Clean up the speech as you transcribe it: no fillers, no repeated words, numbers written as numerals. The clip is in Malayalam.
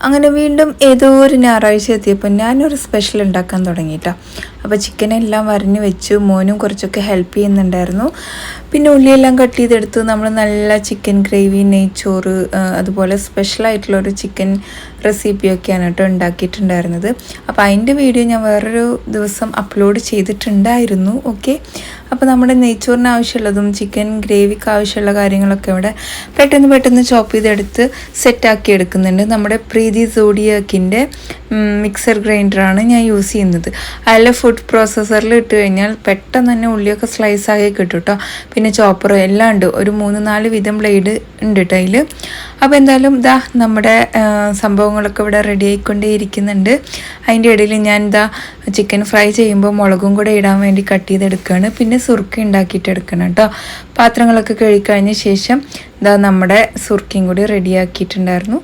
അങ്ങനെ വീണ്ടും ഏതോ ഒരു ഞായറാഴ്ച എത്തിയപ്പോൾ ഞാനൊരു സ്പെഷ്യൽ ഉണ്ടാക്കാൻ തുടങ്ങിയിട്ടോ. അപ്പോൾ ചിക്കനെല്ലാം വരഞ്ഞ് വെച്ചു, മോനും കുറച്ചൊക്കെ ഹെൽപ്പ് ചെയ്യുന്നുണ്ടായിരുന്നു. പിന്നെ ഉള്ളിയെല്ലാം കട്ട് ചെയ്തെടുത്തു. നമ്മൾ നല്ല ചിക്കൻ ഗ്രേവി, നെയ്ച്ചോറ്, അതുപോലെ സ്പെഷ്യലായിട്ടുള്ളൊരു ചിക്കൻ റെസിപ്പിയൊക്കെയാണ് കേട്ടോ ഉണ്ടാക്കിയിട്ടുണ്ടായിരുന്നത്. അപ്പോൾ അതിൻ്റെ വീഡിയോ ഞാൻ വേറൊരു ദിവസം അപ്ലോഡ് ചെയ്തിട്ടുണ്ടായിരുന്നു. ഓക്കെ, അപ്പോൾ നമ്മുടെ നെയ്ച്ചോറിന് ആവശ്യമുള്ളതും ചിക്കൻ ഗ്രേവിക്ക് ആവശ്യമുള്ള കാര്യങ്ങളൊക്കെ ഇവിടെ പെട്ടെന്ന് ചോപ്പ് ചെയ്തെടുത്ത് സെറ്റാക്കി എടുക്കുന്നുണ്ട്. നമ്മുടെ പ്രീതി സോഡിയാക്കിൻ്റെ മിക്സർ ഗ്രൈൻഡറാണ് ഞാൻ യൂസ് ചെയ്യുന്നത്. അതിൽ ഫുഡ് പ്രോസസ്സറിൽ ഇട്ട് കഴിഞ്ഞാൽ പെട്ടെന്ന് തന്നെ ഉള്ളിയൊക്കെ സ്ലൈസ് ആക്കി കിട്ടും കേട്ടോ. പിന്നെ ചോപ്പറോ എല്ലാം ഉണ്ട്, ഒരു 3-4 വിധം ബ്ലേഡ് ഉണ്ട് കേട്ടോ അതിൽ. അപ്പോൾ എന്തായാലും ഇതാ നമ്മുടെ സംഭവങ്ങളൊക്കെ ഇവിടെ റെഡി ആയിക്കൊണ്ടേ ഇരിക്കുന്നുണ്ട്. അതിൻ്റെ ഇടയിൽ ഞാൻ ഇതാ ചിക്കൻ ഫ്രൈ ചെയ്യുമ്പോൾ മുളകും കൂടെ ഇടാൻ വേണ്ടി കട്ട് ചെയ്തെടുക്കുകയാണ്. പിന്നെ സുർക്ക ഉണ്ടാക്കിയിട്ട് എടുക്കണം കേട്ടോ. പാത്രങ്ങളൊക്കെ കഴുകിക്കഴിഞ്ഞ ശേഷം ഇതാ നമ്മുടെ സുർക്കയും കൂടി റെഡിയാക്കിയിട്ടുണ്ടായിരുന്നു.